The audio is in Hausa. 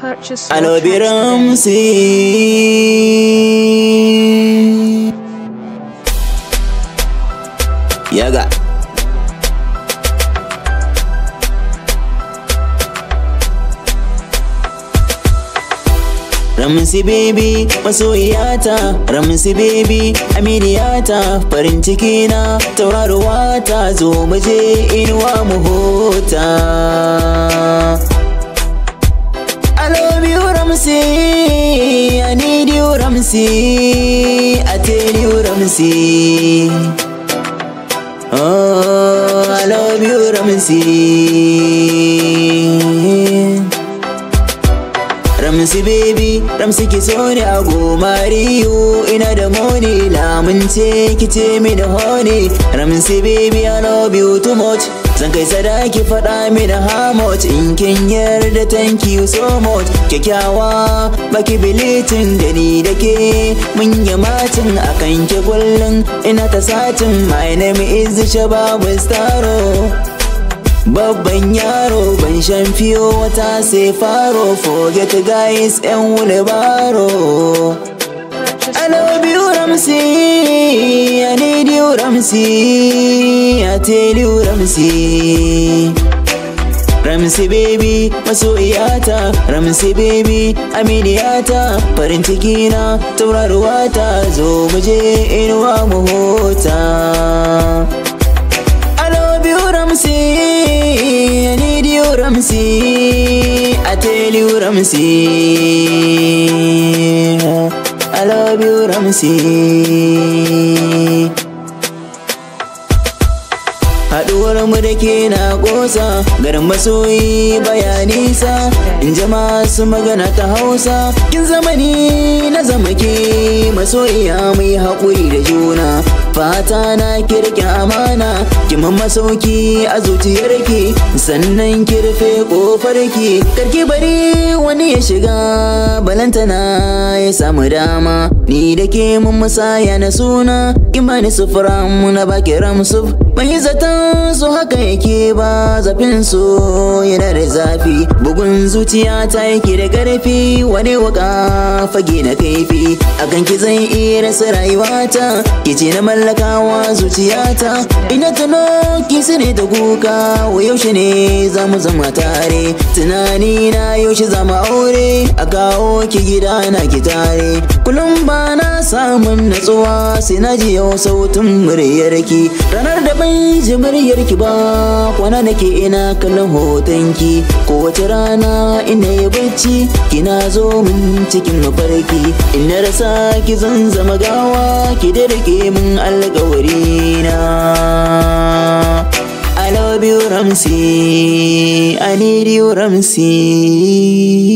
Purchase I your love you, tracks today. Ramsey. Yaga. Ramsey baby, masoyiyata, Ramsey baby, aminiyata, farin ciki na, tauraruwa ta, zo mu je inuwa mu huta. I love you, Ramsey, I need you, Ramsey, I tell you, Ramsey. Oh, I love you, Ramsey. Ramsey baby, Ramsey ki so ni a gomariyo, ina da money, lamunce ki ce mini honey. Ramsey baby, I love you too much, zan kai sadaki faɗa mini how much. In kin yarda, thank you so much. Kyakkyawa baki bilitin da ni da ke, mun yi macin akan ki kullum, ina ta satin. My name is Shababu Staro, babban yaro, ban shan fiyo wata sai faro. Forget guys and wheelbarrow. I love you, Ramsey, I need you, Ramsey, I tell you, Ramsey. Ramsey baby, masoyiyata, Ramsey baby, aminiyata, farin ciki na, tauraruwa ta, zo mu je inuwa mu huta. Ramsey, I need you, Ramsey, I tell you, Ramsey, I love you, Ramsey. Haɗuwar mu da ke na ƙosa, garin masoyi baya nisa, in jama'a su magana ta Hausa. Kin zamani na zama ke masoyiya, mai haƙuri da juna. Fata na ki riƙe amana, ki man masauki a zuciyarki, sannan ki rufe ƙofarki. Karki bari wani ya shiga, balantana ya samu dama. Ni da ke mun musaya na suna, imani sufura mu na baki Ramsuf. Ban yi zaton su haka yake ba, zafin so yana da zafi. Bugun zuciya ta yake da ƙarfi, wani waka fage na kaifi. A kanki zan iya rasa rayuwata, ki ce na mallakawa zuciyata. Ina tuno ki sune ta kuka, wa yaushe ne za mu zama tare. Tunani na yaushe za mu aure, a kawo ki gida na ki tare. Kullum ba na samun natsuwa, sai na ji yau sautin muryarki. Ranar da ban ji muryarki ba, kwana nake ina kallon hotonki. Kowace rana ina yi bacci, kina zo min cikin mafarki. Ina rasa ki zan zama gawa, ki da rike min alƙawari na. I love you, Ramsey, I need you, Ramsey.